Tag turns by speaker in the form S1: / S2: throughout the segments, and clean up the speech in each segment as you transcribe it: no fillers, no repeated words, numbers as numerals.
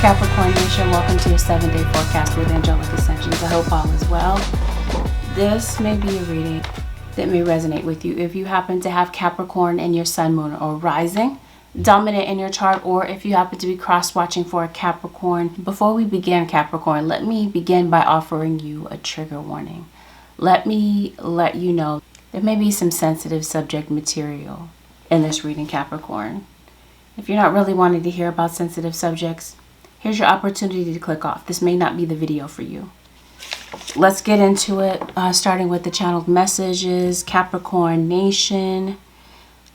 S1: Capricorn Nation, welcome to your 7-day forecast with Angelic Ascensions. I hope all is well. This may be a reading that may resonate with you if you happen to have Capricorn in your sun, moon, or rising dominant in your chart, or if you happen to be cross-watching for a Capricorn. Before we begin, Capricorn, let me begin by offering you a trigger warning. Let me let you know there may be some sensitive subject material in this reading, Capricorn. If you're not really wanting to hear about sensitive subjects, here's your opportunity to click off. This may not be the video for you. Let's get into it, starting with the channeled messages. Capricorn Nation.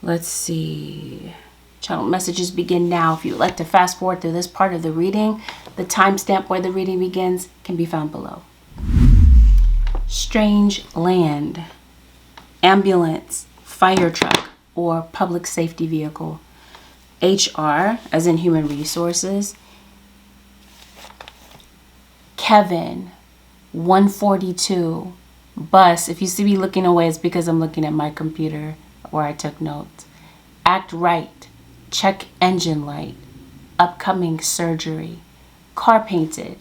S1: Let's see. Channeled messages begin now. If you'd like to fast forward through this part of the reading, the timestamp where the reading begins can be found below. Strange land, ambulance, fire truck, or public safety vehicle. HR, as in human resources. Kevin, 142. Bus. If you see me looking away, it's because I'm looking at my computer where I took notes. Act right. Check engine light. Upcoming surgery. Car painted.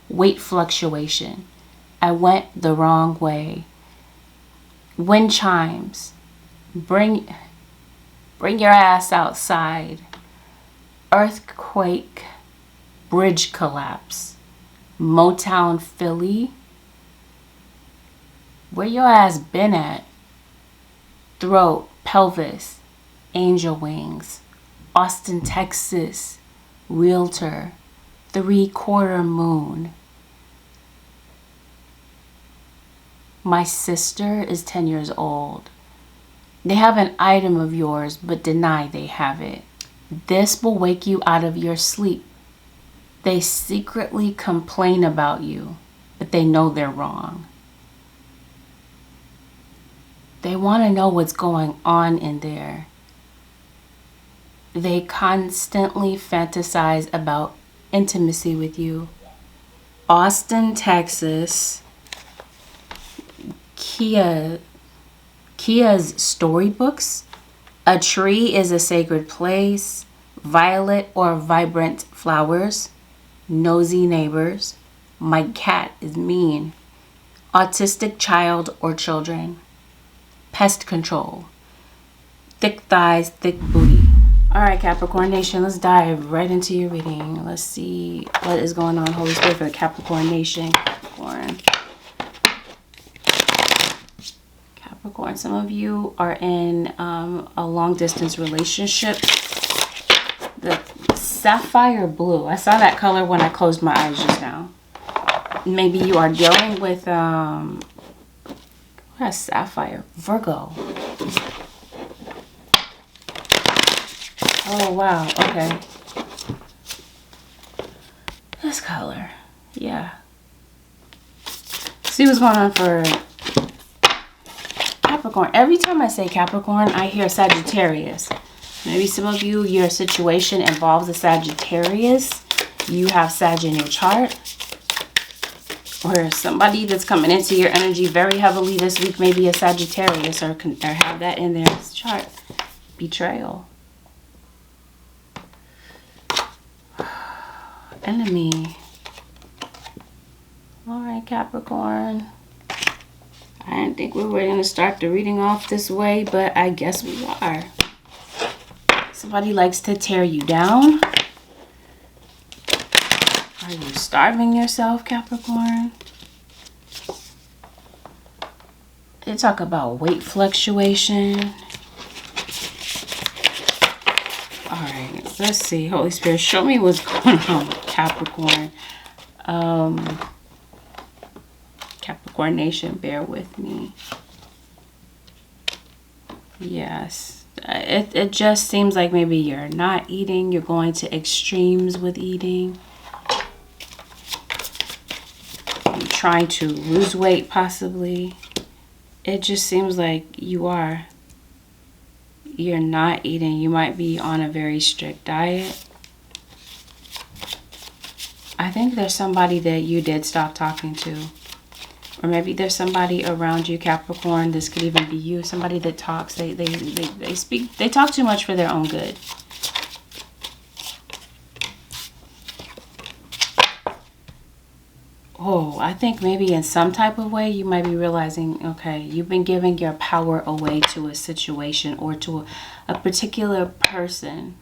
S1: Weight fluctuation. I went the wrong way. Wind chimes. Bring your ass outside. Earthquake. Bridge collapse. Motown, Philly. Where your ass been at? Throat, pelvis, angel wings. Austin, Texas. Realtor. 3/4 moon. My sister is 10 years old. They have an item of yours, but deny they have it. This will wake you out of your sleep. They secretly complain about you, but they know they're wrong. They want to know what's going on in there. They constantly fantasize about intimacy with you. Austin, Texas. Kia's storybooks. A tree is a sacred place. Violet or vibrant flowers. Nosy neighbors. My cat is mean. Autistic child or children. Pest control. Thick thighs, thick booty. All right, Capricorn Nation, let's dive right into your reading. Let's see what is going on, Holy Spirit, for the Capricorn Nation. Capricorn, some of you are in a long distance relationship. The sapphire blue, I saw that color when I closed my eyes just now. Maybe you are dealing with what is sapphire? Virgo. Oh wow, okay. This color, yeah. See what's going on for Capricorn. Every time I say Capricorn, I hear Sagittarius. Maybe some of you, your situation involves a Sagittarius. You have Sag in your chart. Or somebody that's coming into your energy very heavily this week may be a Sagittarius or have that in their chart. Betrayal. Enemy. All right, Capricorn. I didn't think we were going to start the reading off this way, but I guess we are. Somebody likes to tear you down. Are you starving yourself, Capricorn? They talk about weight fluctuation. All right, let's see. Holy Spirit, show me what's going on with Capricorn. Capricorn Nation, bear with me. Yes. It just seems like maybe you're not eating. You're going to extremes with eating. You're trying to lose weight, possibly. It just seems like you're not eating. You might be on a very strict diet. I think there's somebody that you did stop talking to. Or maybe there's somebody around you, Capricorn. This could even be you. Somebody that talks. They speak. They talk too much for their own good. Oh, I think maybe in some type of way you might be realizing, okay, you've been giving your power away to a situation or to a particular person.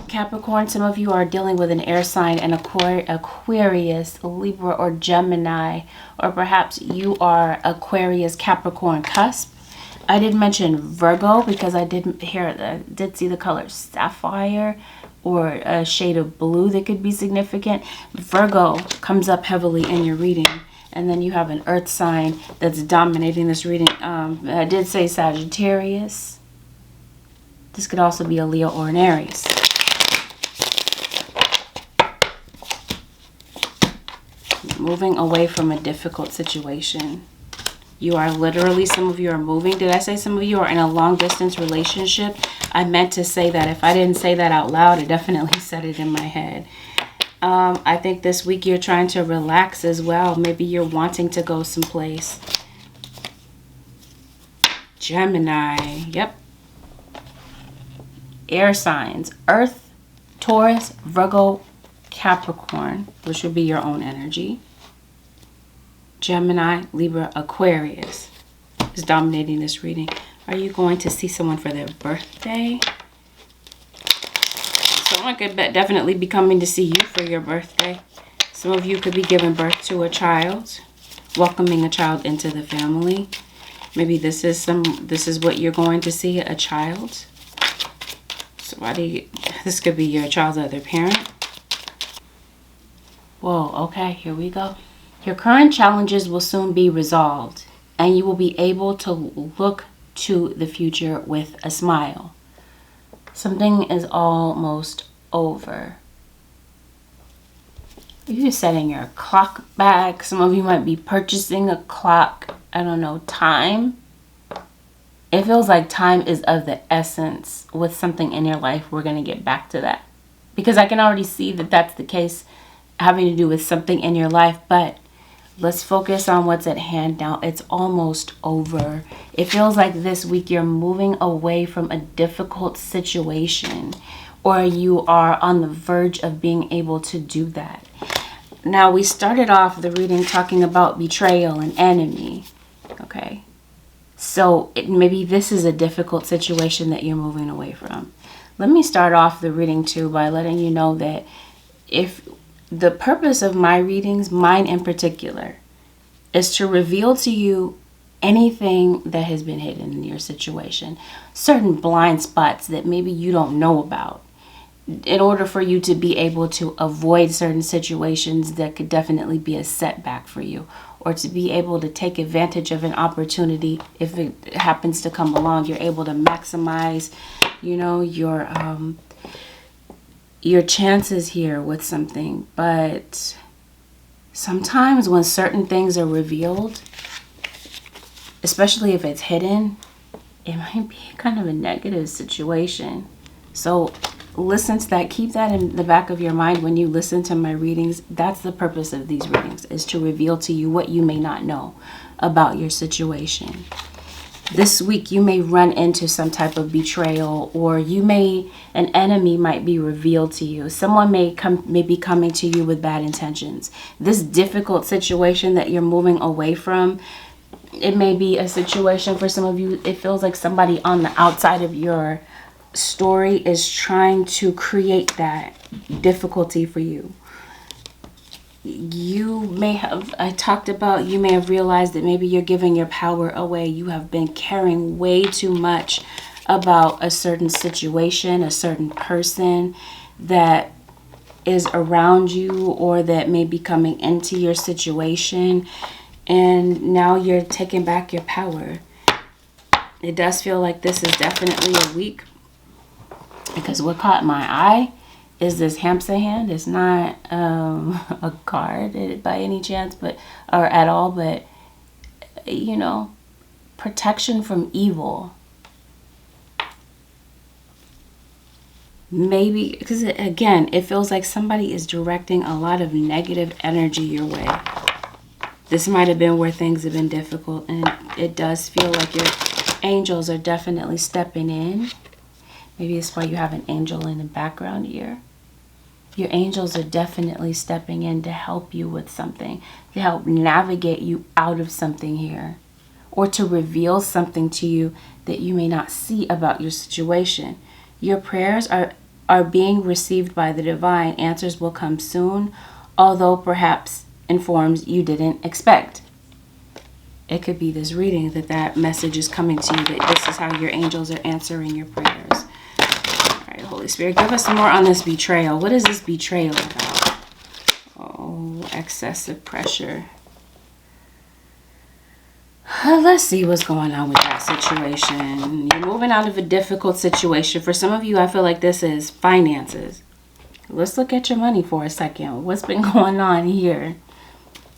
S1: Capricorn, some of you are dealing with an air sign, an Aquarius, Libra, or Gemini, or perhaps you are Aquarius, Capricorn cusp. I did mention Virgo because I did see the color sapphire or a shade of blue that could be significant. Virgo comes up heavily in your reading. And then you have an earth sign that's dominating this reading. I did say Sagittarius. This could also be a Leo or an Aries. Moving away from a difficult situation. You are literally, some of you are moving. Did I say some of you are in a long distance relationship? I meant to say that. If I didn't say that out loud, I definitely said it in my head. I think this week you're trying to relax as well. Maybe you're wanting to go someplace. Gemini. Yep. Air signs. Earth, Taurus, Virgo, Capricorn, which would be your own energy. Gemini, Libra, Aquarius is dominating this reading. Are you going to see someone for their birthday? Someone could definitely be coming to see you for your birthday. Some of you could be giving birth to a child, welcoming a child into the family. Maybe this is what you're going to see, a child. This could be your child's other parent. Whoa, okay, here we go. Your current challenges will soon be resolved, and you will be able to look to the future with a smile. Something is almost over. You're setting your clock back. Some of you might be purchasing a clock. I don't know, time. It feels like time is of the essence with something in your life. We're going to get back to that, because I can already see that that's the case, having to do with something in your life. But let's focus on what's at hand now. It's almost over. It feels like this week you're moving away from a difficult situation, or you are on the verge of being able to do that. Now, we started off the reading talking about betrayal and enemy. Okay. So maybe this is a difficult situation that you're moving away from. Let me start off the reading too by letting you know that if the purpose of my readings, mine in particular, is to reveal to you anything that has been hidden in your situation, certain blind spots that maybe you don't know about, in order for you to be able to avoid certain situations that could definitely be a setback for you, or to be able to take advantage of an opportunity if it happens to come along. You're able to maximize, your chances here with something. But sometimes when certain things are revealed, especially if it's hidden, it might be kind of a negative situation. So listen to that. Keep that in the back of your mind when you listen to my readings. That's the purpose of these readings, is to reveal to you what you may not know about your situation. This week you may run into some type of betrayal, or an enemy might be revealed to you. Someone may be coming to you with bad intentions. This difficult situation that you're moving away from, it may be a situation for some of you. It feels like somebody on the outside of your story is trying to create that difficulty for you. You may have realized that maybe you're giving your power away. You have been caring way too much about a certain situation, a certain person that is around you, or that may be coming into your situation, and now you're taking back your power. It does feel like this is definitely a week, because what caught my eye is this hamster hand. It's not a card by any chance, or at all, but protection from evil. Maybe because again, it feels like somebody is directing a lot of negative energy your way. This might have been where things have been difficult, and it does feel like your angels are definitely stepping in. Maybe it's why you have an angel in the background here. Your angels are definitely stepping in to help you with something, to help navigate you out of something here, or to reveal something to you that you may not see about your situation. Your prayers are being received by the divine. Answers will come soon, although perhaps in forms you didn't expect. It could be this reading that message is coming to you, that this is how your angels are answering your prayers. All right, Holy Spirit, give us more on this betrayal. What is this betrayal about? Oh, excessive pressure. Let's see what's going on with that situation. You're moving out of a difficult situation. For some of you, I feel like this is finances. Let's look at your money for a second. What's been going on here?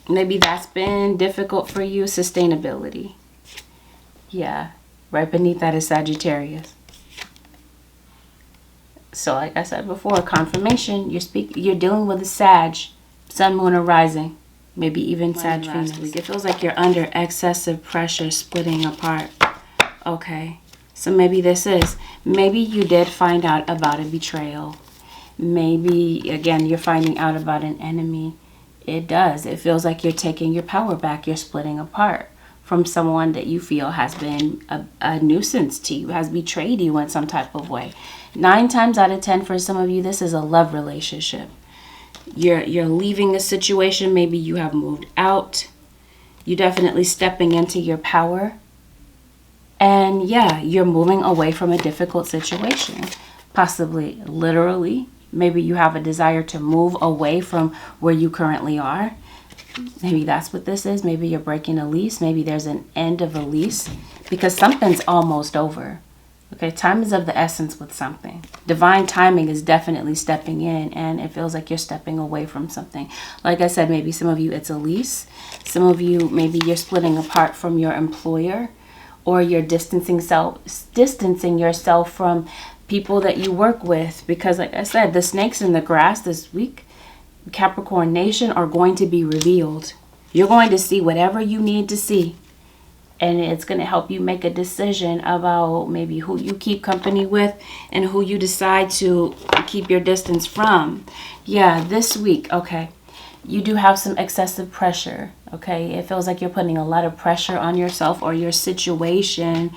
S1: Maybe that's been difficult for you. Sustainability. Yeah, right beneath that is Sagittarius. So like I said before, confirmation, you're dealing with a Sag, Sun, Moon, or Rising. Maybe even Sag Venus. It feels like you're under excessive pressure, splitting apart. Okay, so maybe maybe you did find out about a betrayal. Maybe, again, you're finding out about an enemy. It feels like you're taking your power back. You're splitting apart from someone that you feel has been a nuisance to you, has betrayed you in some type of way. 9 times out of 10 for some of you, this is a love relationship. You're leaving a situation. Maybe you have moved out. You're definitely stepping into your power. And yeah, you're moving away from a difficult situation. Possibly literally. Maybe you have a desire to move away from where you currently are. Maybe that's what this is. Maybe you're breaking a lease. Maybe there's an end of a lease because something's almost over. Okay, time is of the essence with something. Divine timing is definitely stepping in, and it feels like you're stepping away from something. Like I said, maybe some of you it's a lease. Some of you, maybe you're splitting apart from your employer, or you're distancing yourself from people that you work with. Because like I said, the snakes in the grass this week, Capricorn Nation, are going to be revealed. You're going to see whatever you need to see. And it's going to help you make a decision about maybe who you keep company with and who you decide to keep your distance from. Yeah, this week, okay, you do have some excessive pressure, okay? It feels like you're putting a lot of pressure on yourself, or your situation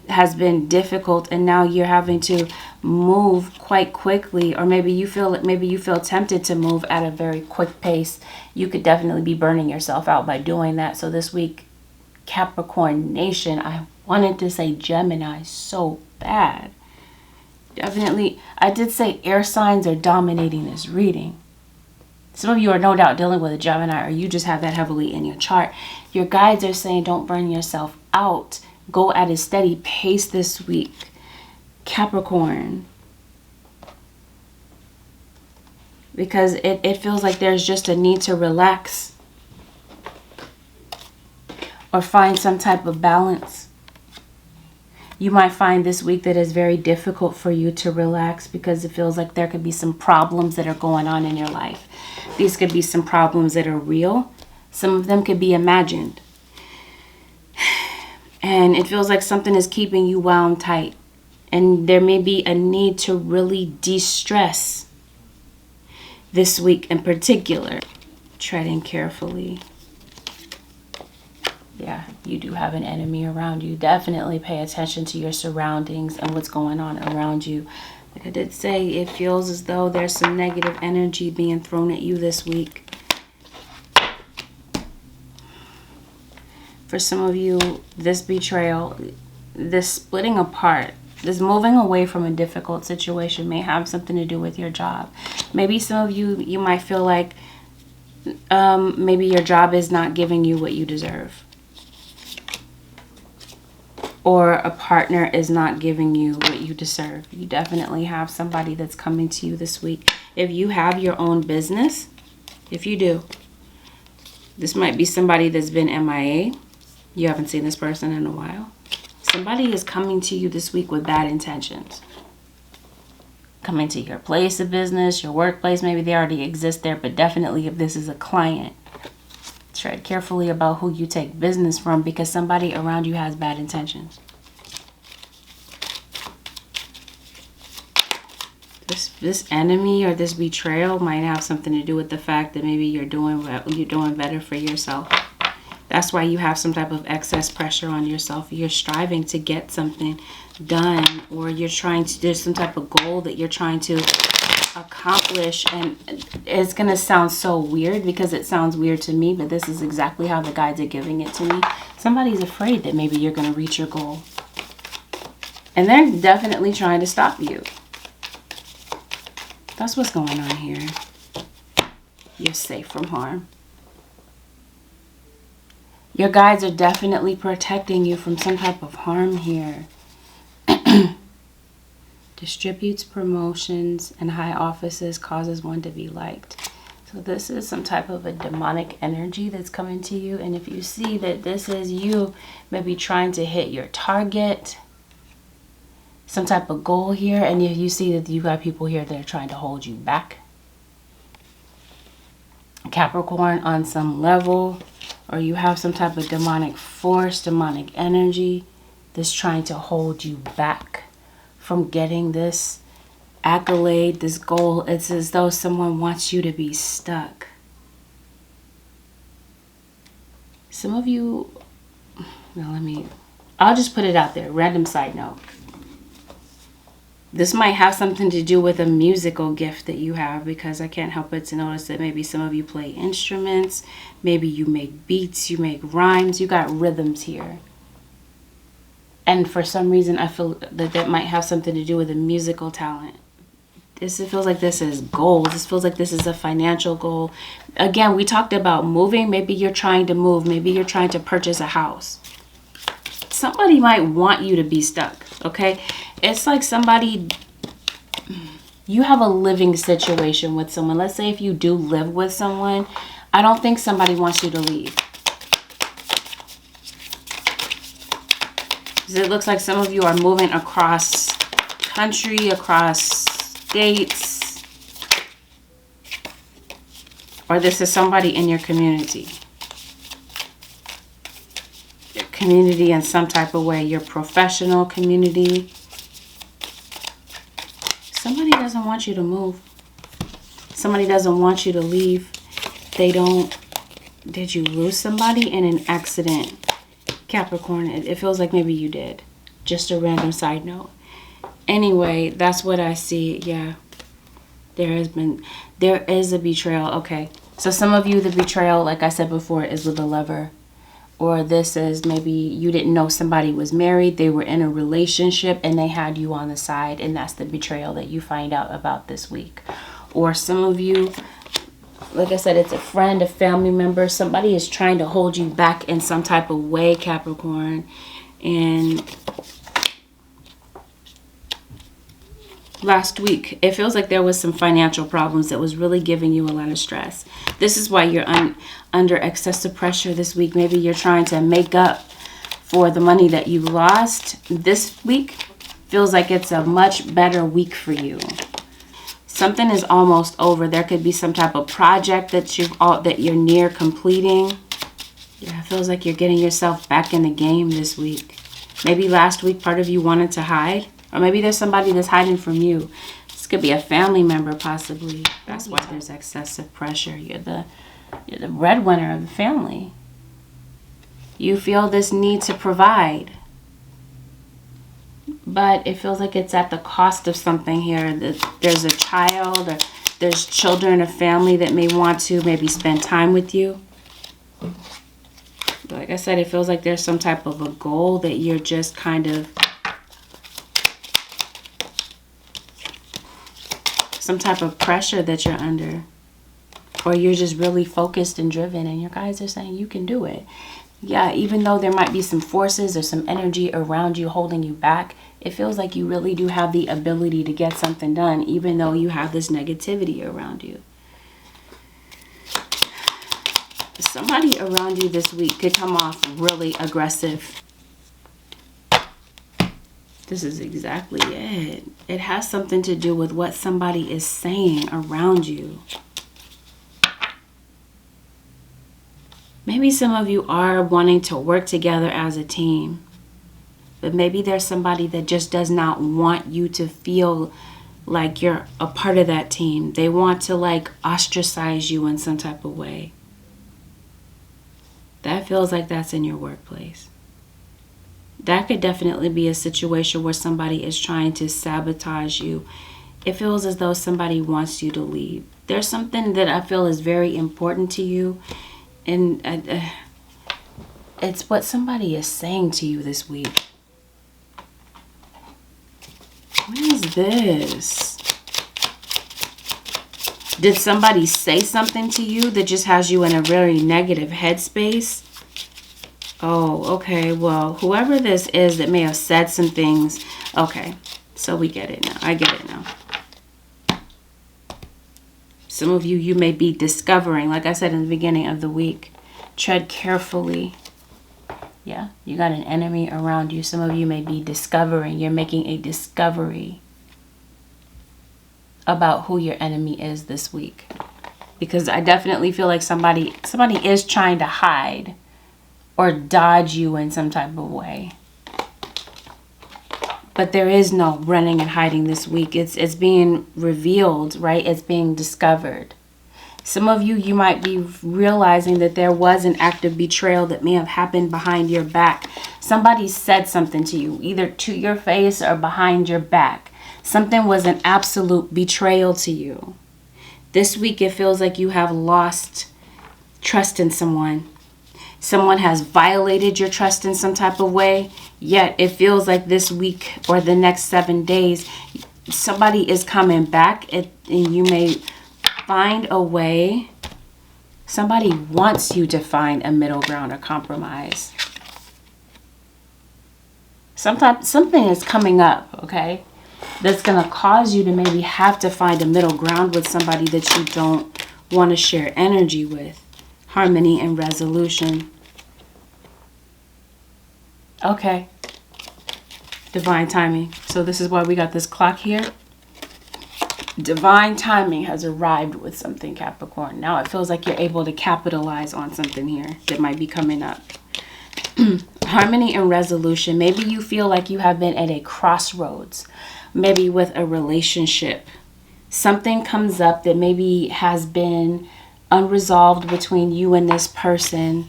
S1: has been difficult and now you're having to move quite quickly, or maybe you feel tempted to move at a very quick pace. You could definitely be burning yourself out by doing that. So this week, Capricorn Nation, I wanted to say Gemini so bad. Definitely, I did say air signs are dominating this reading. Some of you are no doubt dealing with a Gemini, or you just have that heavily in your chart. Your guides are saying don't burn yourself out. Go at a steady pace this week, Capricorn. Because it feels like there's just a need to relax, or find some type of balance. You might find this week that it's very difficult for you to relax because it feels like there could be some problems that are going on in your life. These could be some problems that are real. Some of them could be imagined. And it feels like something is keeping you wound tight. And there may be a need to really de-stress this week in particular. Treading carefully. Yeah, you do have an enemy around you. Definitely pay attention to your surroundings and what's going on around you. Like I did say, it feels as though there's some negative energy being thrown at you this week. For some of you, this betrayal, this splitting apart, this moving away from a difficult situation may have something to do with your job. Maybe some of you might feel like maybe your job is not giving you what you deserve. Or a partner is not giving you what you deserve. You definitely have somebody that's coming to you this week. If you have your own business, if you do, this might be somebody that's been MIA. You haven't seen this person in a while. Somebody is coming to you this week with bad intentions. Coming to your place of business, your workplace. Maybe they already exist there, but definitely if this is a client, tread carefully about who you take business from, because somebody around you has bad intentions. This enemy or this betrayal might have something to do with the fact that maybe you're doing better for yourself. That's why you have some type of excess pressure on yourself. You're striving to get something done, or you're trying to, there's some type of goal that you're trying to accomplish. And it's going to sound so weird because it sounds weird to me, but this is exactly how the guides are giving it to me. Somebody's afraid that maybe you're going to reach your goal. And they're definitely trying to stop you. That's what's going on here. You're safe from harm. Your guides are definitely protecting you from some type of harm here. Distributes promotions and high offices, causes one to be liked. So this is some type of a demonic energy that's coming to you. And if you see that this is you maybe trying to hit your target, some type of goal here, and you see that you got people here that are trying to hold you back. Capricorn, on some level, or you have some type of demonic force, demonic energy that's trying to hold you back from getting this accolade, this goal. It's as though someone wants you to be stuck. Some of you, well, I'll just put it out there, random side note. This might have something to do with a musical gift that you have, because I can't help but to notice that maybe some of you play instruments, maybe you make beats, you make rhymes, you got rhythms here. And for some reason, I feel that that might have something to do with a musical talent. It feels like this is goals. This feels like this is a financial goal. Again, we talked about moving. Maybe you're trying to move. Maybe you're trying to purchase a house. Somebody might want you to be stuck, okay? It's like somebody, you have a living situation with someone. Let's say if you do live with someone, I don't think somebody wants you to leave. It looks like some of you are moving across country, across states, or this is somebody in your community. Your community in some type of way, your professional community. Somebody doesn't want you to move. Somebody doesn't want you to leave. They don't. Did you lose somebody in an accident? Capricorn, it feels like maybe you did. Just a random side note. Anyway, that's what I see. Yeah. There is a betrayal. Okay. So some of you, the betrayal, like I said before, is with a lover. Or this is maybe you didn't know somebody was married. They were in a relationship and they had you on the side. And that's the betrayal that you find out about this week. Or some of you, like I said, it's a friend, a family member. Somebody is trying to hold you back in some type of way, Capricorn. And last week, it feels like there was some financial problems that was really giving you a lot of stress. This is why you're under excessive pressure this week. Maybe you're trying to make up for the money that you lost. This week feels like it's a much better week for you. Something is almost over. There could be some type of project that you're near completing. Yeah, it feels like you're getting yourself back in the game this week. Maybe last week part of you wanted to hide. Or maybe there's somebody that's hiding from you. This could be a family member possibly. That's why there's excessive pressure. You're the breadwinner of the family. You feel this need to provide. But it feels like it's at the cost of something here. There's a child or there's children, a family that may want to maybe spend time with you. Like I said, it feels like there's some type of a goal that you're just kind of, some type of pressure that you're under. Or you're just really focused and driven and your guys are saying you can do it. Yeah, even though there might be some forces or some energy around you holding you back, it feels like you really do have the ability to get something done, even though you have this negativity around you. Somebody around you this week could come off really aggressive. This is exactly it. It has something to do with what somebody is saying around you. Maybe some of you are wanting to work together as a team. But maybe there's somebody that just does not want you to feel like you're a part of that team. They want to like ostracize you in some type of way. That feels like that's in your workplace. That could definitely be a situation where somebody is trying to sabotage you. It feels as though somebody wants you to leave. There's something that I feel is very important to you, and it's what somebody is saying to you this week. What is this? Did somebody say something to you that just has you in a very negative headspace? Oh, okay. Well, whoever this is that may have said some things. Okay, so we get it now. I get it now. Some of you, you may be discovering, like I said in the beginning of the week, tread carefully. Yeah, you got an enemy around you. Some of you may be discovering. You're making a discovery about who your enemy is this week. Because I definitely feel like somebody is trying to hide or dodge you in some type of way. But there is no running and hiding this week. It's being revealed, right? It's being discovered. Some of you, you might be realizing that there was an act of betrayal that may have happened behind your back. Somebody said something to you, either to your face or behind your back. Something was an absolute betrayal to you. This week, it feels like you have lost trust in someone. Someone has violated your trust in some type of way, yet it feels like this week or the next 7 days, somebody is coming back and you may find a way. Somebody wants you to find a middle ground or compromise. Something is coming up, okay, that's going to cause you to maybe have to find a middle ground with somebody that you don't want to share energy with. Harmony and resolution. Okay. Divine timing. So this is why we got this clock here. Divine timing has arrived with something, Capricorn. Now it feels like you're able to capitalize on something here that might be coming up. Harmony and resolution. Maybe you feel like you have been at a crossroads. Maybe with a relationship. Something comes up that maybe has been unresolved between you and this person.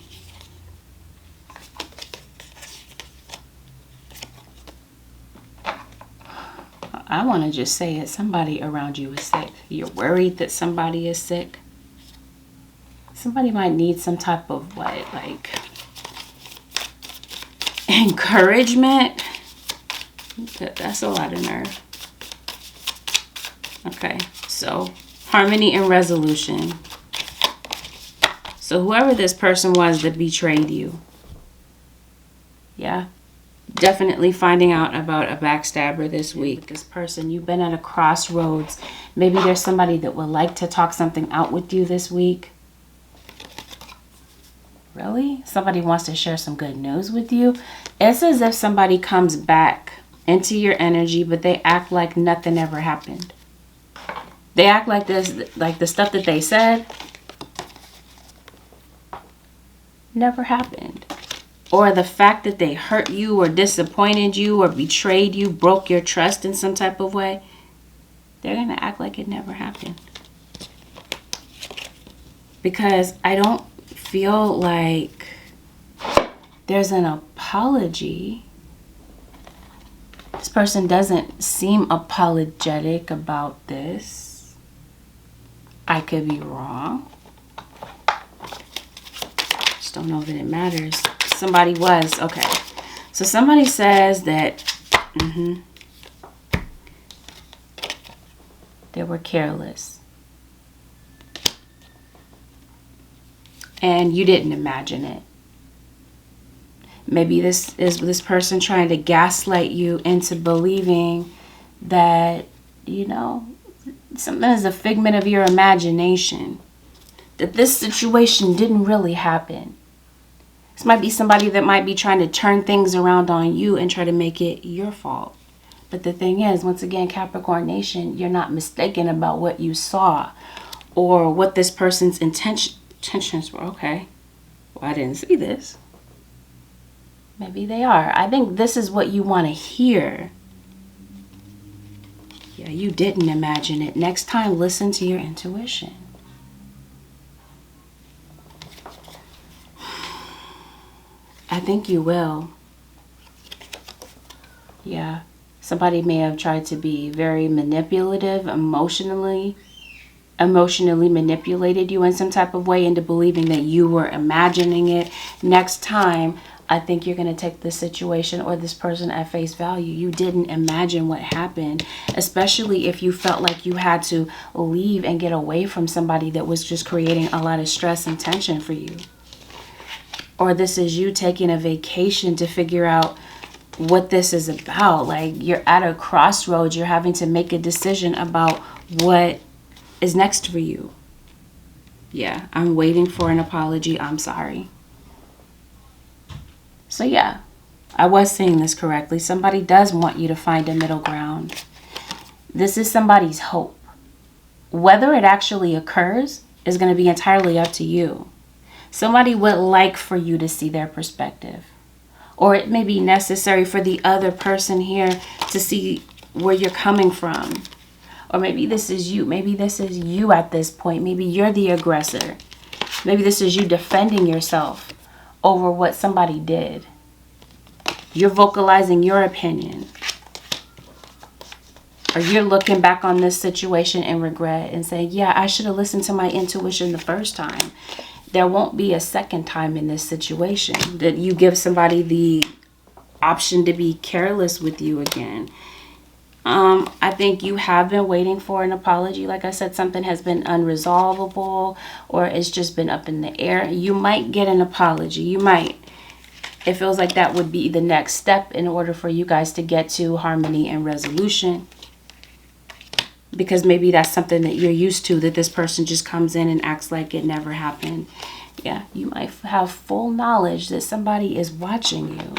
S1: I want to just say it. Somebody around you is sick. You're worried that somebody is sick. Somebody might need some type of what? Like encouragement. That's a lot of nerve. Okay, so harmony and resolution. So whoever this person was that betrayed you, yeah, definitely finding out about a backstabber this week. This person, you've been at a crossroads. Maybe there's somebody that would like to talk something out with you this week. Really? Somebody wants to share some good news with you. It's as if somebody comes back into your energy, but they act like nothing ever happened. They act like this, like the stuff that they said never happened. Or the fact that they hurt you or disappointed you or betrayed you, broke your trust in some type of way, they're going to act like it never happened. Because I don't feel like there's an apology. This person doesn't seem apologetic about this. I could be wrong. Just don't know that it matters. Somebody was. Okay. So somebody says that they were careless. And you didn't imagine it. Maybe this is this person trying to gaslight you into believing that, you know, something is a figment of your imagination. That this situation didn't really happen. This might be somebody that might be trying to turn things around on you and try to make it your fault. But the thing is, once again, Capricorn Nation, you're not mistaken about what you saw or what this person's intentions were. Okay, well, I didn't see this. Maybe they are. I think this is what you want to hear. Yeah, you didn't imagine it. Next time, listen to your intuition. I think you will. Yeah. Somebody may have tried to be very manipulative, emotionally manipulated you in some type of way into believing that you were imagining it. Next time, I think you're going to take this situation or this person at face value. You didn't imagine what happened, especially if you felt like you had to leave and get away from somebody that was just creating a lot of stress and tension for you. Or this is you taking a vacation to figure out what this is about. Like, you're at a crossroads. You're having to make a decision about what is next for you. Yeah, I'm waiting for an apology. I'm sorry. So yeah, I was saying this correctly. Somebody does want you to find a middle ground. This is somebody's hope. Whether it actually occurs is going to be entirely up to you. Somebody would like for you to see their perspective. Or it may be necessary for the other person here to see where you're coming from. Or maybe this is you. Maybe this is you at this point. Maybe you're the aggressor. Maybe this is you defending yourself over what somebody did. You're vocalizing your opinion. Or you're looking back on this situation in regret and saying, yeah, I should have listened to my intuition the first time. There won't be a second time in this situation that you give somebody the option to be careless with you again. I think you have been waiting for an apology. Like I said, something has been unresolvable or it's just been up in the air. You might get an apology. You might. It feels like that would be the next step in order for you guys to get to harmony and resolution. Because maybe that's something that you're used to, that this person just comes in and acts like it never happened. Yeah, you might have full knowledge that somebody is watching you.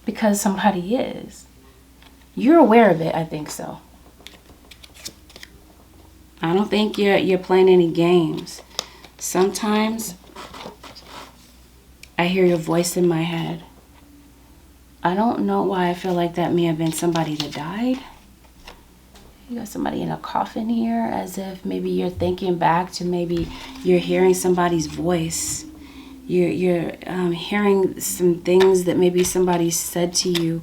S1: Because somebody is. You're aware of it, I think so. I don't think you're playing any games. Sometimes I hear your voice in my head. I don't know why I feel like that may have been somebody that died. You got somebody in a coffin here, as if maybe you're thinking back to maybe you're hearing somebody's voice. You're hearing some things that maybe somebody said to you.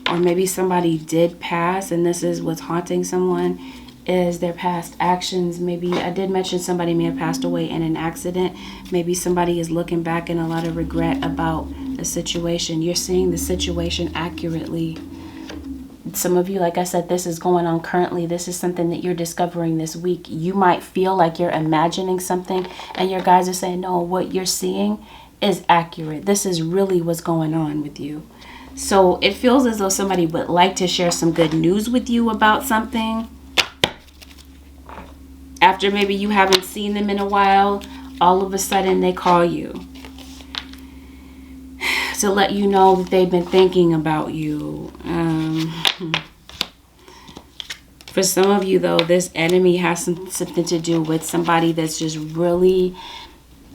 S1: Or maybe somebody did pass, and this is what's haunting someone, is their past actions. Maybe I did mention somebody may have passed away in an accident. Maybe somebody is looking back in a lot of regret about the situation. You're seeing the situation accurately. Some of you, like I said, this is going on currently. This is something that you're discovering this week. You might feel like you're imagining something, and your guys are saying, no, what you're seeing is accurate. This is really what's going on with you. So it feels as though somebody would like to share some good news with you about something. After maybe you haven't seen them in a while, all of a sudden they call you to let you know that they've been thinking about you. For some of you, though, this enemy has something to do with somebody that's just really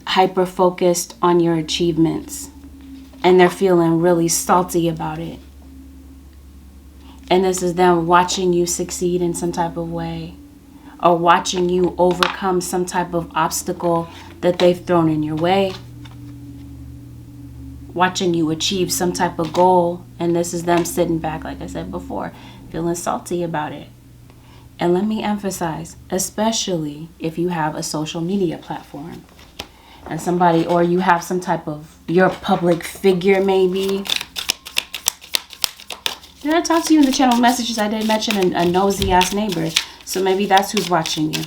S1: hyper-focused on your achievements. And they're feeling really salty about it. And this is them watching you succeed in some type of way. Or watching you overcome some type of obstacle that they've thrown in your way. Watching you achieve some type of goal. And this is them sitting back, like I said before, feeling salty about it. And let me emphasize, especially if you have a social media platform. And somebody, or you have some type of, you're a public figure maybe. Did I talk to you in the channel messages? I did mention a nosy ass neighbor. So maybe that's who's watching you.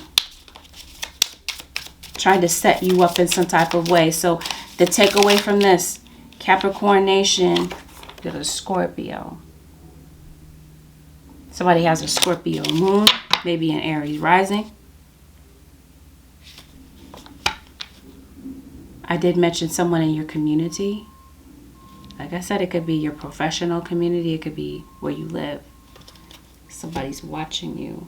S1: Trying to set you up in some type of way. So the takeaway from this, Capricorn Nation, got a Scorpio. Somebody has a Scorpio moon, maybe an Aries rising. I did mention someone in your community. Like I said, it could be your professional community. It could be where you live. Somebody's watching you.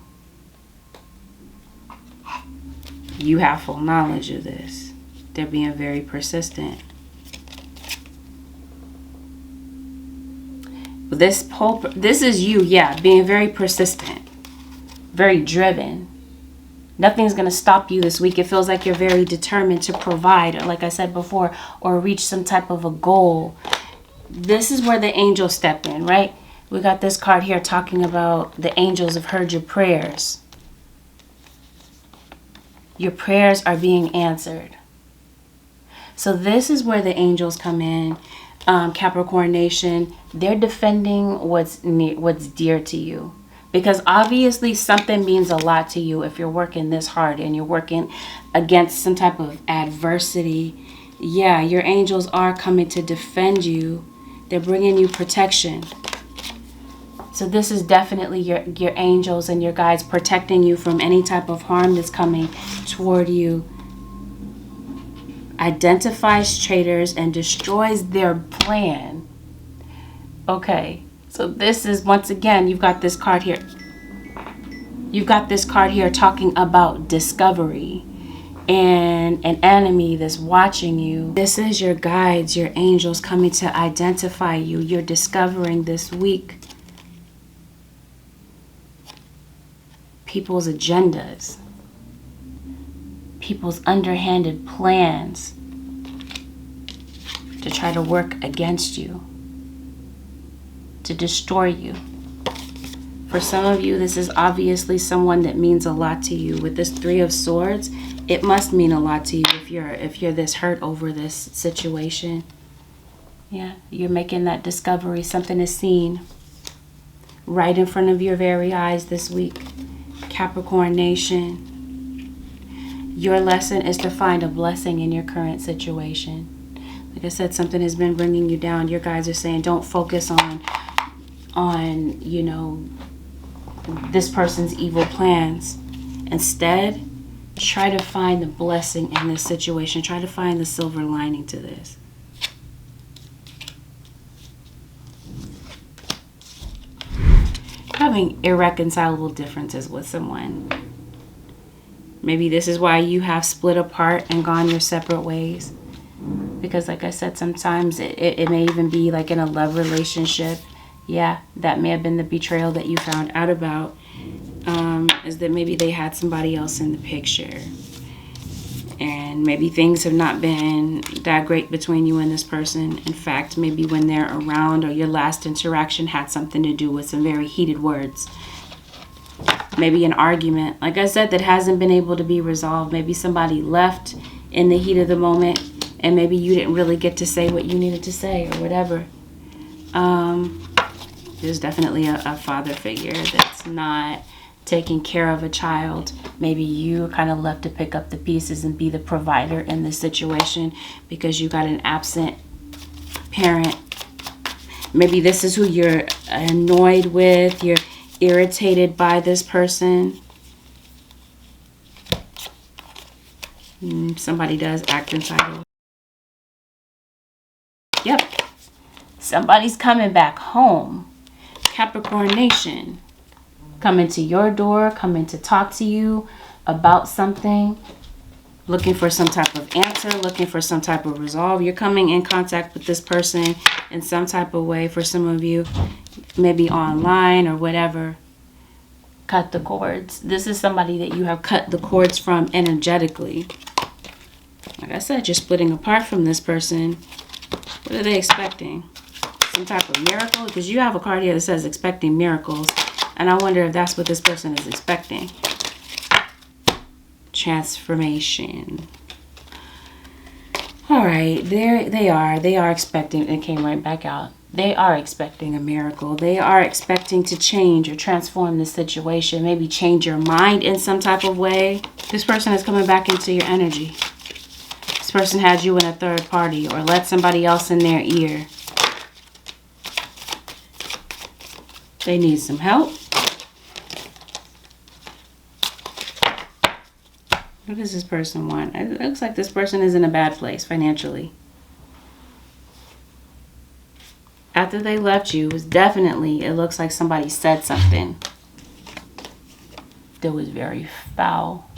S1: You have full knowledge of this. They're being very persistent. This is you, yeah, being very persistent, very driven. Nothing's going to stop you this week. It feels like you're very determined to provide, or like I said before, or reach some type of a goal. This is where the angels step in, right? We got this card here talking about the angels have heard your prayers. Your prayers are being answered. So this is where the angels come in. Capricorn Nation, they're defending what's dear to you. Because obviously something means a lot to you if you're working this hard and you're working against some type of adversity. Yeah, your angels are coming to defend you. They're bringing you protection. So this is definitely your angels and your guides protecting you from any type of harm that's coming toward you. Identifies traitors and destroys their plan. Okay, so this is, once again, you've got this card here. You've got this card here talking about discovery and an enemy that's watching you. This is your guides, your angels coming to identify you. You're discovering this week people's agendas, people's underhanded plans to try to work against you, to destroy you. For some of you, this is obviously someone that means a lot to you. With this Three of Swords, it must mean a lot to you if you're this hurt over this situation. Yeah, you're making that discovery. Something is seen right in front of your very eyes this week. Capricorn Nation. Your lesson is to find a blessing in your current situation. Like I said, something has been bringing you down. Your guides are saying don't focus on you know, this person's evil plans. Instead, try to find the blessing in this situation. Try to find the silver lining to this. Having irreconcilable differences with someone. Maybe this is why you have split apart and gone your separate ways. Because like I said, sometimes it may even be like in a love relationship. Yeah, that may have been the betrayal that you found out about. Is that maybe they had somebody else in the picture. And maybe things have not been that great between you and this person. In fact, maybe when they're around or your last interaction had something to do with some very heated words. Maybe an argument, like I said, that hasn't been able to be resolved. Maybe somebody left in the heat of the moment and maybe you didn't really get to say what you needed to say or whatever. There's definitely a father figure that's not taking care of a child. Maybe you kind of left to pick up the pieces and be the provider in this situation because you got an absent parent. Maybe this is who you're annoyed with. You're irritated by this person. Somebody does act entitled. Yep. Somebody's coming back home. Capricorn Nation. Coming to your door, coming to talk to you about something. Looking for some type of answer, looking for some type of resolve. You're coming in contact with this person in some type of way. For some of you, maybe online or whatever. Cut the cords. This is somebody that you have cut the cords from energetically. Like I said, you're splitting apart from this person. What are they expecting? Some type of miracle? Because you have a card here that says expecting miracles. And I wonder if that's what this person is expecting. Transformation. All right, there they are. They are expecting, it came right back out. They are expecting a miracle. They are expecting to change or transform the situation. Maybe change your mind in some type of way. This person is coming back into your energy. This person had you in a third party or let somebody else in their ear. They need some help. What does this person want? It looks like this person is in a bad place financially. After they left you, it looks like somebody said something that was very foul.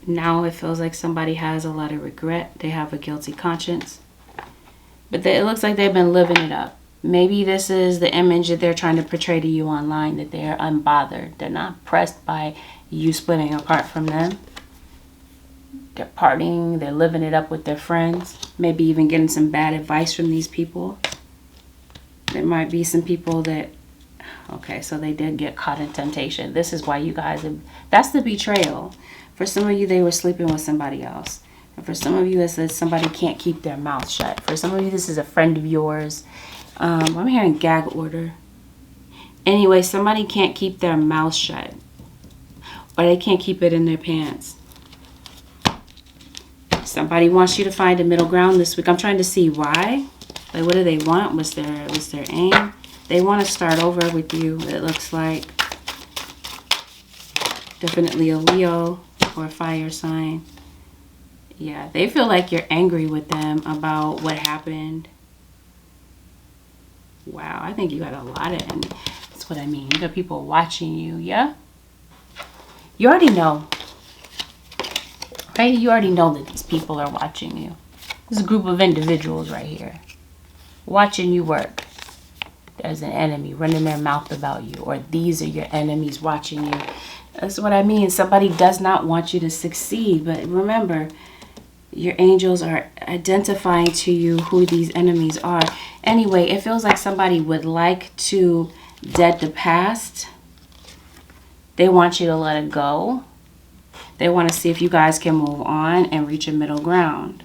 S1: Now it feels like somebody has a lot of regret. They have a guilty conscience. But it looks like they've been living it up. Maybe this is the image that they're trying to portray to you online, that they're unbothered. They're not pressed by you splitting apart from them. They're partying. They're living it up with their friends. Maybe even getting some bad advice from these people. There might be some people that, okay, so they did get caught in temptation. This is why you guys have, that's the betrayal. For some of you, they were sleeping with somebody else. And for some of you, it says somebody can't keep their mouth shut. For some of you, this is a friend of yours. I'm hearing gag order. Anyway, somebody can't keep their mouth shut. Or they can't keep it in their pants. Somebody wants you to find a middle ground this week. I'm trying to see why. Like, what do they want? What's their aim? They want to start over with you, it looks like. Definitely a Leo or a fire sign. Yeah, they feel like you're angry with them about what happened. Wow, I think you got a lot of envy. That's what I mean. You got people watching you, yeah? You already know. Right? You already know that these people are watching you. This is a group of individuals right here. Watching you work. There's an enemy running their mouth about you. Or these are your enemies watching you. That's what I mean. Somebody does not want you to succeed. But remember, your angels are identifying to you who these enemies are. Anyway, it feels like somebody would like to dead the past. They want you to let it go. They want to see if you guys can move on and reach a middle ground.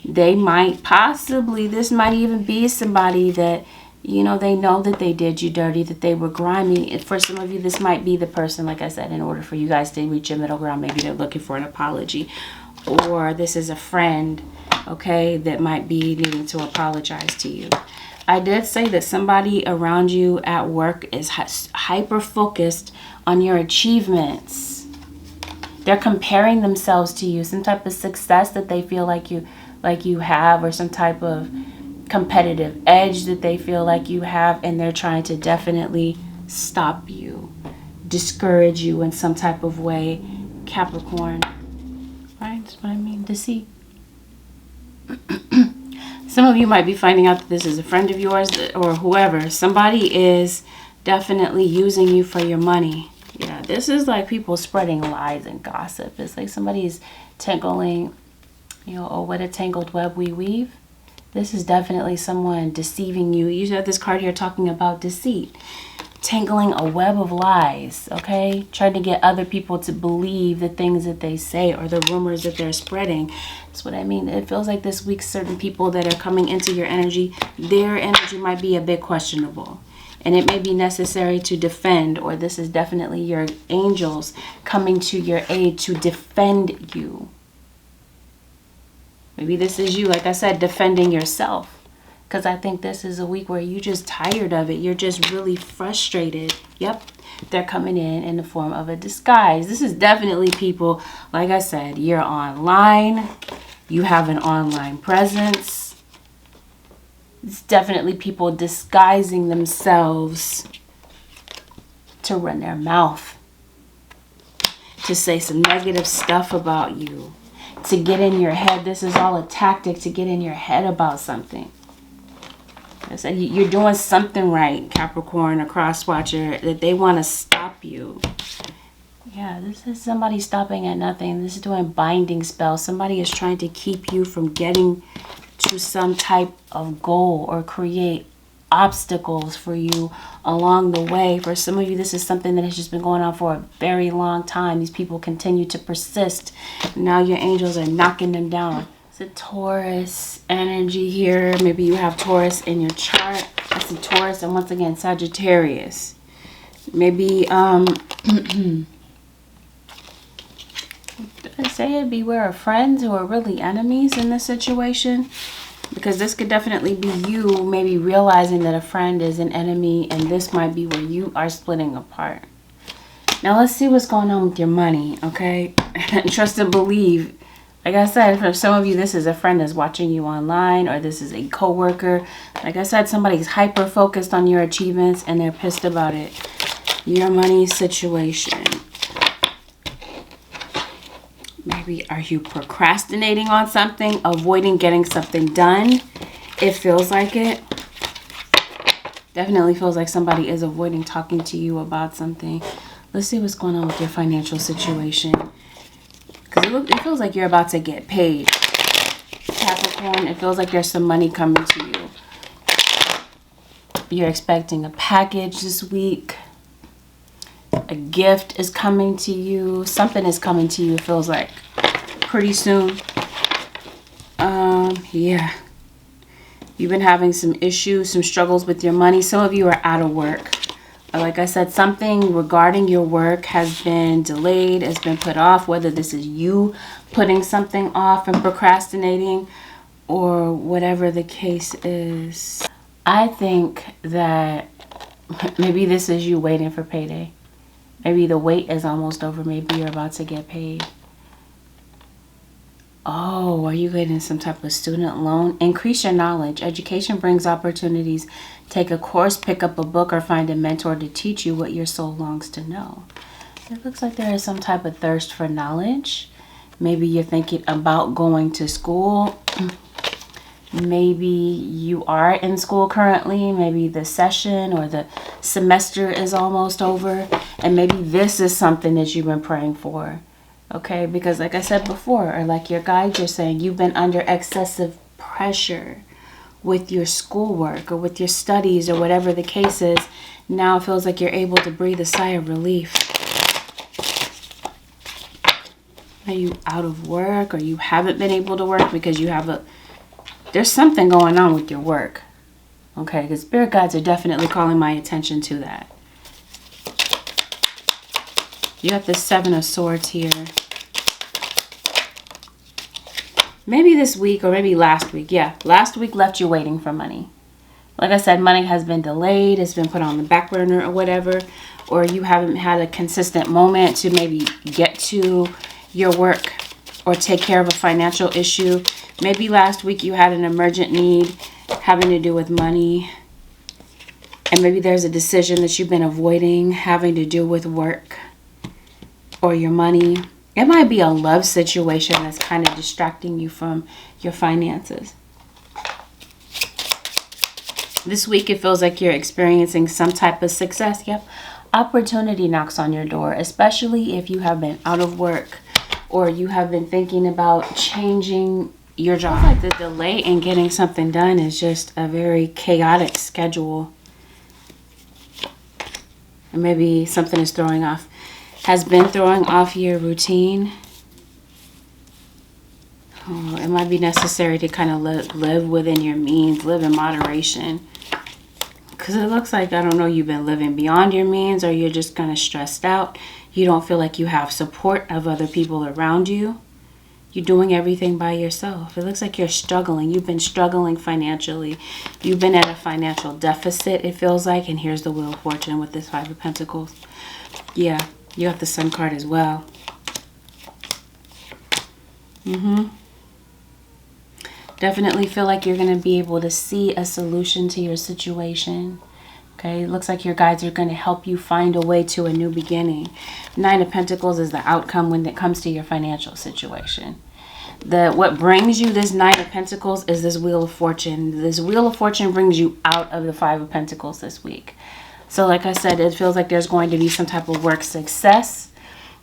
S1: They might possibly, this might even be somebody that, you know, they know that they did you dirty, that they were grimy. For some of you, this might be the person, like I said, in order for you guys to reach a middle ground, maybe they're looking for an apology. Or this is a friend, okay, that might be needing to apologize to you. I did say that somebody around you at work is hyper-focused on your achievements. They're comparing themselves to you, some type of success that they feel like you have, or some type of competitive edge that they feel like you have, and they're trying to definitely stop you, discourage you in some type of way, Capricorn. Right? That's what I mean. Deceit. Some of you might be finding out that this is a friend of yours or whoever. Somebody is definitely using you for your money. Yeah, this is like people spreading lies and gossip. It's like somebody's tangling, you know, oh, what a tangled web we weave. This is definitely someone deceiving you. You have this card here talking about deceit. Tangling a web of lies, okay? Trying to get other people to believe the things that they say or the rumors that they're spreading. That's what I mean. It feels like this week certain people that are coming into your energy, their energy might be a bit questionable. And it may be necessary to defend, or this is definitely your angels coming to your aid to defend you. Maybe this is you, like I said, defending yourself. Because I think this is a week where you're just tired of it. You're just really frustrated. Yep. They're coming in the form of a disguise. This is definitely people, like I said, you're online. You have an online presence. It's definitely people disguising themselves to run their mouth. To say some negative stuff about you. To get in your head. This is all a tactic to get in your head about something. I said you're doing something right, Capricorn, a cross watcher, that they want to stop you. Yeah, this is somebody stopping at nothing. This is doing binding spells. Somebody is trying to keep you from getting to some type of goal or create obstacles for you along the way. For some of you, this is something that has just been going on for a very long time. These people continue to persist. Now your angels are knocking them down. It's a Taurus energy here. Maybe you have Taurus in your chart. I see Taurus and once again Sagittarius. Maybe did I say it? Beware of friends who are really enemies in this situation. Because this could definitely be you maybe realizing that a friend is an enemy, and this might be where you are splitting apart. Now let's see what's going on with your money, okay? Trust and believe. Like I said, for some of you, this is a friend that's watching you online, or this is a coworker. Like I said, somebody's hyper-focused on your achievements, and they're pissed about it. Your money situation. Maybe are you procrastinating on something, avoiding getting something done? It feels like it. Definitely feels like somebody is avoiding talking to you about something. Let's see what's going on with your financial situation. Because it feels like you're about to get paid. Capricorn, it feels like there's some money coming to you. You're expecting a package this week. A gift is coming to you. Something is coming to you, it feels like, pretty soon. Yeah. You've been having some issues, some struggles with your money. Some of you are out of work. Like I said, something regarding your work has been delayed, has been put off, whether this is you putting something off and procrastinating or whatever the case is. I think that maybe this is you waiting for payday. Maybe the wait is almost over. Maybe you're about to get paid. Oh, are you getting some type of student loan? Increase your knowledge. Education brings opportunities. Take a course, pick up a book, or find a mentor to teach you what your soul longs to know. It looks like there is some type of thirst for knowledge. Maybe you're thinking about going to school. Maybe you are in school currently. Maybe the session or the semester is almost over. And maybe this is something that you've been praying for. Okay, because like I said before, or like your guides are saying, you've been under excessive pressure with your schoolwork or with your studies or whatever the case is. Now it feels like you're able to breathe a sigh of relief. Are you out of work, or you haven't been able to work because you have there's something going on with your work. Okay, because spirit guides are definitely calling my attention to that. You have the Seven of Swords here. Maybe this week or maybe last week. Yeah, last week left you waiting for money. Like I said, money has been delayed. It's been put on the back burner or whatever. Or you haven't had a consistent moment to maybe get to your work or take care of a financial issue. Maybe last week you had an emergent need having to do with money. And maybe there's a decision that you've been avoiding having to do with work or your money. It might be a love situation that's kind of distracting you from your finances. This week it feels like you're experiencing some type of success. Yep. Opportunity knocks on your door, especially if you have been out of work or you have been thinking about changing your job. Like the delay in getting something done is just a very chaotic schedule. And maybe something is has been throwing off your routine. Oh, it might be necessary to kind of live within your means, live in moderation. Because it looks like, I don't know, you've been living beyond your means, or you're just kind of stressed out. You don't feel like you have support of other people around you. You're doing everything by yourself. It looks like you're struggling. You've been struggling financially. You've been at a financial deficit, it feels like. And here's the Wheel of Fortune with this Five of Pentacles. Yeah, you got the Sun card as well. Definitely feel like you're going to be able to see a solution to your situation. Okay, it looks like your guides are going to help you find a way to a new beginning. Nine of Pentacles is the outcome when it comes to your financial situation. What brings you this Nine of Pentacles is this Wheel of Fortune. This Wheel of Fortune brings you out of the Five of Pentacles this week. So like I said, it feels like there's going to be some type of work success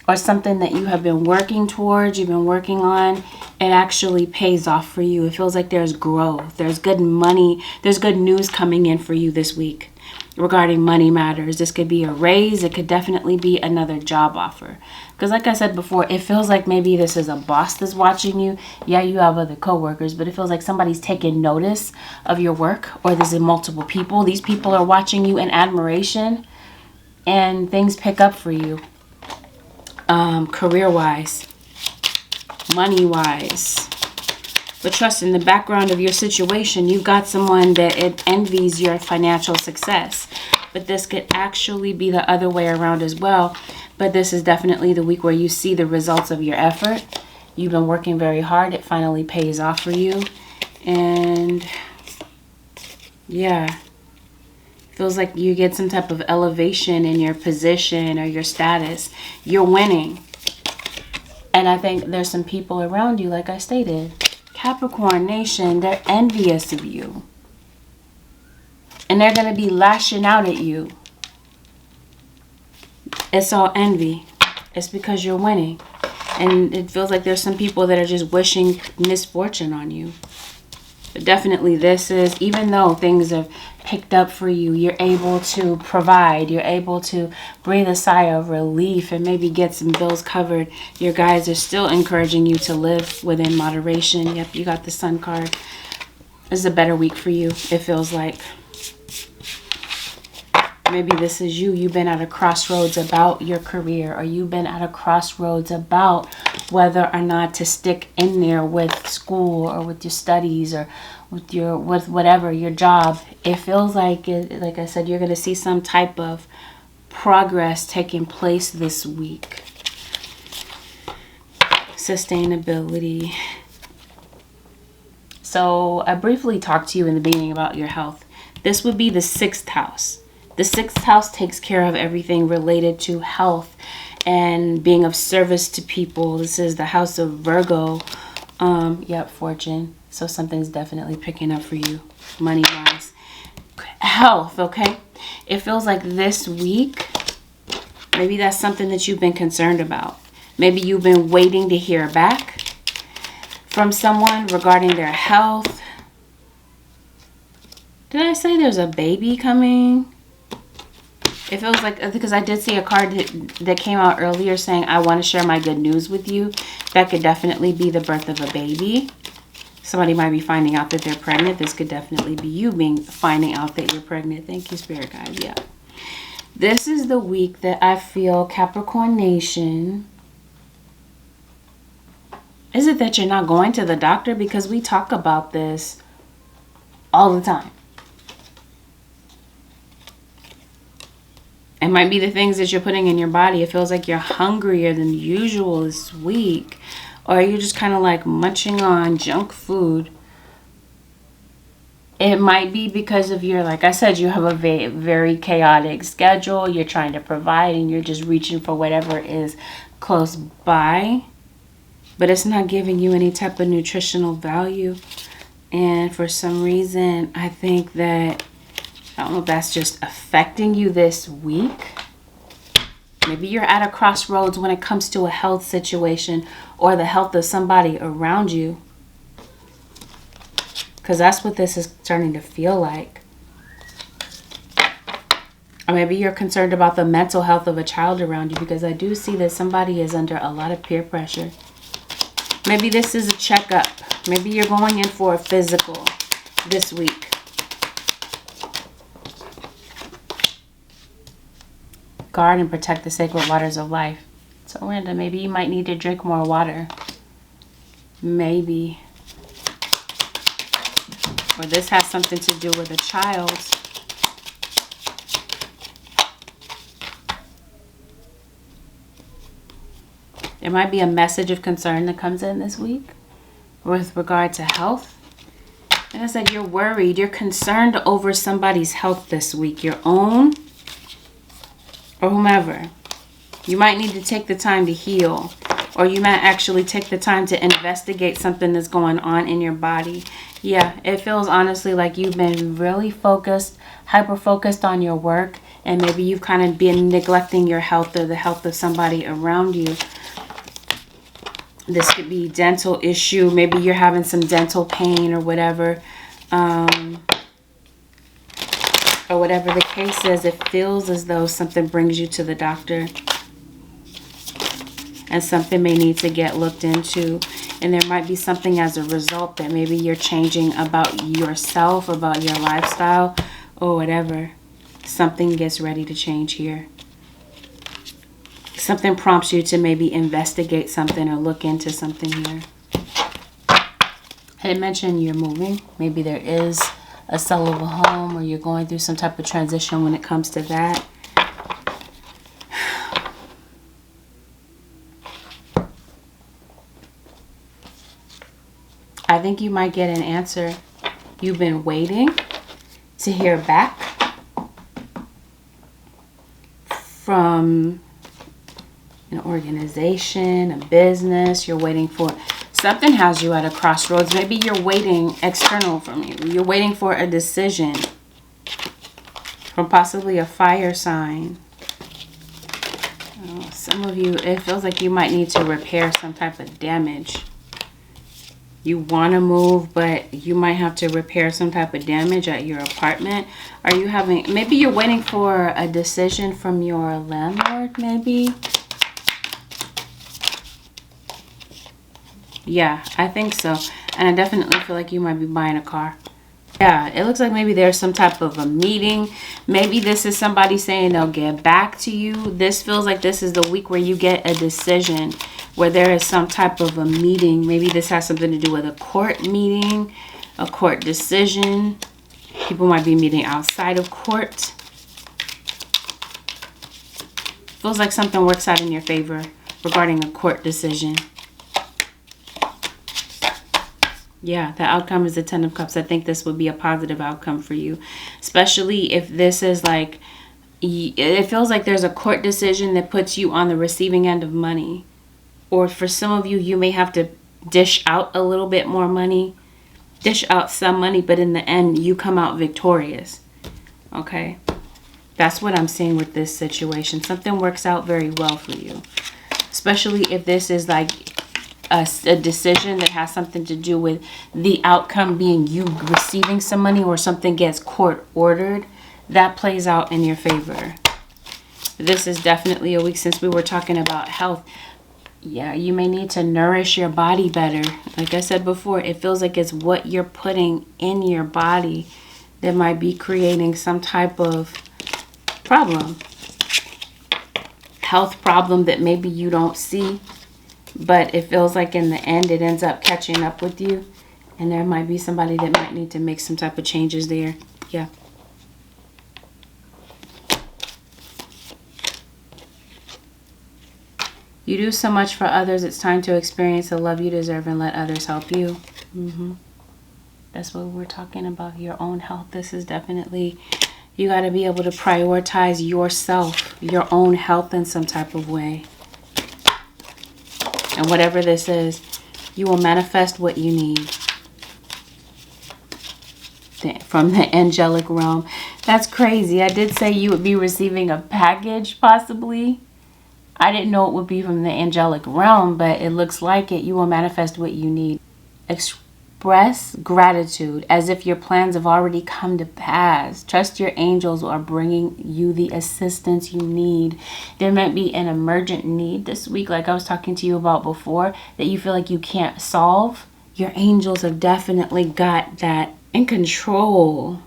S1: or something that you have been working towards, you've been working on. It actually pays off for you. It feels like there's growth. There's good money. There's good news coming in for you this week regarding money matters. This could be a raise. It could definitely be another job offer. Because like I said before, it feels like maybe this is a boss that's watching you. Yeah, you have other coworkers, but it feels like somebody's taking notice of your work, or there's multiple people. These people are watching you in admiration, and things pick up for you. Career-wise, money-wise. But trust, in the background of your situation, you've got someone that it envies your financial success. But this could actually be the other way around as well. But this is definitely the week where you see the results of your effort. You've been working very hard. It finally pays off for you. And yeah, feels like you get some type of elevation in your position or your status. You're winning. And I think there's some people around you, like I stated. Capricorn Nation, they're envious of you. And they're going to be lashing out at you. It's all envy. It's because you're winning. And it feels like there's some people that are just wishing misfortune on you. But definitely this is, even though things have picked up for you, you're able to provide. You're able to breathe a sigh of relief and maybe get some bills covered. Your guides are still encouraging you to live within moderation. Yep, you got the Sun card. This is a better week for you, it feels like. Maybe this is you. You've been at a crossroads about your career, or you've been at a crossroads about whether or not to stick in there with school or with your studies or with whatever, your job. It feels like, like I said, you're going to see some type of progress taking place this week. Sustainability. So I briefly talked to you in the beginning about your health. This would be the 6th house. The 6th house takes care of everything related to health and being of service to people. This is the house of Virgo. Yep, fortune. So something's definitely picking up for you, money-wise. Health, okay? It feels like this week, maybe that's something that you've been concerned about. Maybe you've been waiting to hear back from someone regarding their health. Did I say there's a baby coming? It feels like, because I did see a card that came out earlier saying, I want to share my good news with you. That could definitely be the birth of a baby. Somebody might be finding out that they're pregnant. This could definitely be you finding out that you're pregnant. Thank you, Spirit Guide. Yeah. This is the week that I feel, Capricorn Nation. Is it that you're not going to the doctor? Because we talk about this all the time. It might be the things that you're putting in your body. It feels like you're hungrier than usual this week. Or you're just kind of like munching on junk food. It might be because of your, like I said, you have a very chaotic schedule. You're trying to provide and you're just reaching for whatever is close by. But it's not giving you any type of nutritional value. And for some reason, I think that, I don't know if that's just affecting you this week. Maybe you're at a crossroads when it comes to a health situation or the health of somebody around you. Because that's what this is starting to feel like. Or maybe you're concerned about the mental health of a child around you, because I do see that somebody is under a lot of peer pressure. Maybe this is a checkup. Maybe you're going in for a physical this week. Guard and protect the sacred waters of life. So random. Maybe you might need to drink more water. Maybe. Or this has something to do with a child. There might be a message of concern that comes in this week with regard to health. Like I said, you're worried. You're concerned over somebody's health this week. Your own or whomever. You might need to take the time to heal. Or you might actually take the time to investigate something that's going on in your body. Yeah, it feels honestly like you've been really focused, hyper-focused on your work. And maybe you've kind of been neglecting your health or the health of somebody around you. This could be dental issue. Maybe you're having some dental pain or whatever. Or whatever the case is, it feels as though something brings you to the doctor. And something may need to get looked into. And there might be something as a result that maybe you're changing about yourself, about your lifestyle, or whatever. Something gets ready to change here. Something prompts you to maybe investigate something or look into something here. I didn't mention you're moving. Maybe there is a sale of a home, or you're going through some type of transition when it comes to that. I think you might get an answer. You've been waiting to hear back from an organization, a business. You're waiting for something has you at a crossroads. Maybe you're waiting external from you. You're waiting for a decision from possibly a fire sign. Oh, some of you, it feels like you might need to repair some type of damage. You want to move, but you might have to repair some type of damage at your apartment. Are you having, maybe you're waiting for a decision from your landlord, maybe? Yeah, I think so. And I definitely feel like you might be buying a car. Yeah, it looks like maybe there's some type of a meeting. Maybe this is somebody saying they'll get back to you. This feels like this is the week where you get a decision, where there is some type of a meeting. Maybe this has something to do with a court meeting, a court decision. People might be meeting outside of court. Feels like something works out in your favor regarding a court decision. Yeah, the outcome is the 10 of Cups. I think this would be a positive outcome for you. Especially if this is like, it feels like there's a court decision that puts you on the receiving end of money. Or for some of you, you may have to dish out a little bit more money. Dish out some money, but in the end, you come out victorious. Okay? That's what I'm seeing with this situation. Something works out very well for you. Especially if this is like a decision that has something to do with the outcome being you receiving some money, or something gets court ordered. That plays out in your favor. This is definitely a week, since we were talking about health. Yeah, you may need to nourish your body better. Like I said before, it feels like it's what you're putting in your body that might be creating some type of problem. Health problem that maybe you don't see, but it feels like in the end it ends up catching up with you. And there might be somebody that might need to make some type of changes there. Yeah. You do so much for others. It's time to experience the love you deserve and let others help you. That's what we're talking about. Your own health. This is definitely, you got to be able to prioritize yourself, your own health in some type of way. And whatever this is, you will manifest what you need from the angelic realm. That's crazy. I did say you would be receiving a package, possibly. I didn't know it would be from the angelic realm, but it looks like it. You will manifest what you need. Express gratitude as if your plans have already come to pass. Trust your angels are bringing you the assistance you need. There might be an emergent need this week, like I was talking to you about before, that you feel like you can't solve. Your angels have definitely got that in control.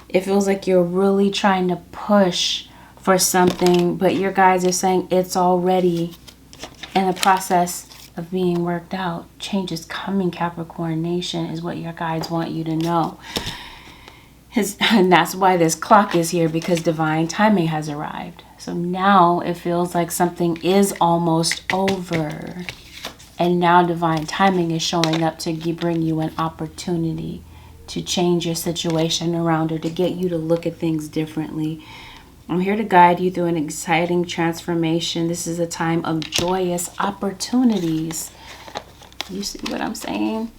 S1: It feels like you're really trying to push for something, but your guides are saying it's already in the process of being worked out. Change is coming, Capricorn Nation, is what your guides want you to know. And that's why this clock is here, because divine timing has arrived. So now it feels like something is almost over. And now divine timing is showing up to bring you an opportunity to change your situation around, or to get you to look at things differently. I'm here to guide you through an exciting transformation. This is a time of joyous opportunities. You see what I'm saying?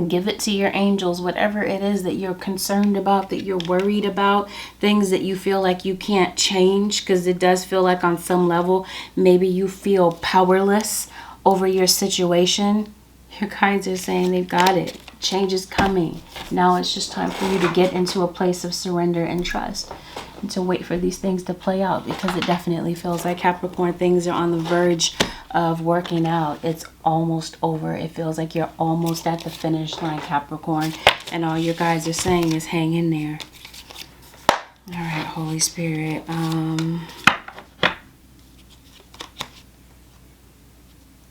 S1: Give it to your angels, whatever it is that you're concerned about, that you're worried about, things that you feel like you can't change, because it does feel like on some level, maybe you feel powerless over your situation. Your guides are saying they've got it. Change is coming. Now it's just time for you to get into a place of surrender and trust, and to wait for these things to play out, because it definitely feels like, Capricorn, things are on the verge of working out. It's almost over. It feels like you're almost at the finish line, Capricorn, and all your guys are saying is hang in there. All right, Holy Spirit.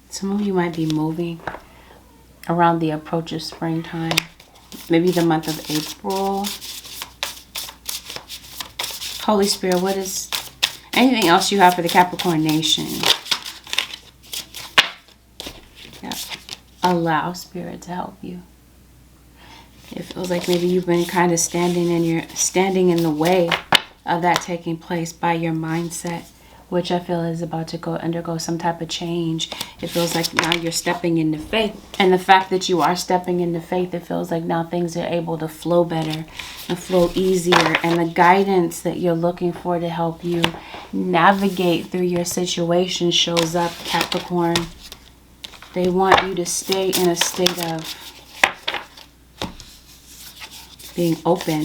S1: Some of you might be moving around the approach of springtime, maybe the month of April. Holy Spirit, what is anything else you have for the Capricorn Nation? Yeah. Allow Spirit to help you. It feels like maybe you've been kind of standing in the way of that taking place by your mindset, which I feel is about to undergo some type of change. It feels like now you're stepping into faith. And the fact that you are stepping into faith, it feels like now things are able to flow better and flow easier. And the guidance that you're looking for to help you navigate through your situation shows up, Capricorn. They want you to stay in a state of being open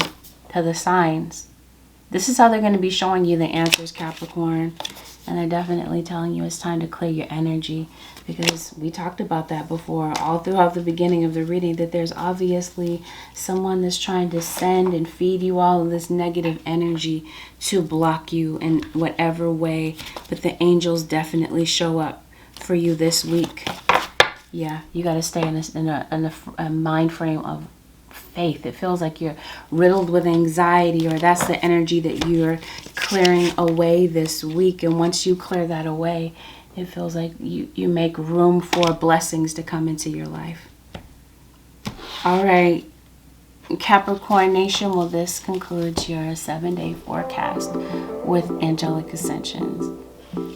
S1: to the signs. This is how they're going to be showing you the answers, Capricorn. And they're definitely telling you it's time to clear your energy, because we talked about that before all throughout the beginning of the reading, that there's obviously someone that's trying to send and feed you all of this negative energy to block you in whatever way. But the angels definitely show up for you this week. Yeah, you got to stay in a mind frame of faith. It feels like you're riddled with anxiety, or that's the energy that you're clearing away this week. And once you clear that away, it feels like you make room for blessings to come into your life. All right, Capricorn Nation, well, this concludes your 7-day forecast with Angelic Ascensions.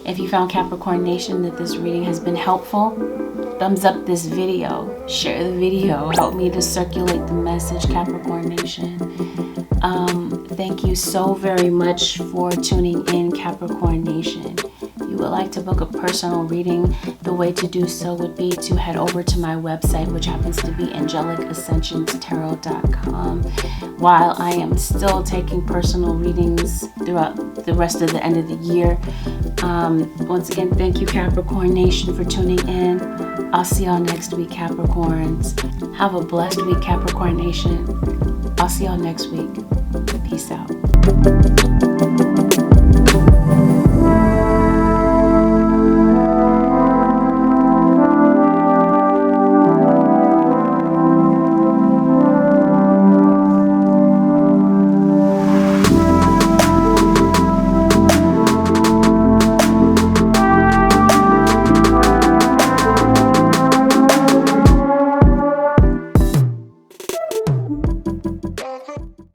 S1: If you found, Capricorn Nation, that this reading has been helpful, thumbs up this video, share the video, help me to circulate the message, Capricorn Nation. Thank you so very much for tuning in, Capricorn Nation. You would like to book a personal reading, the way to do so would be to head over to my website, which happens to be AngelicAscensionsTarot.com. While I am still taking personal readings throughout the rest of the end of the year. Once again, thank you, Capricorn Nation, for tuning in. I'll see y'all next week, Capricorns. Have a blessed week, Capricorn Nation. I'll see y'all next week. Peace out.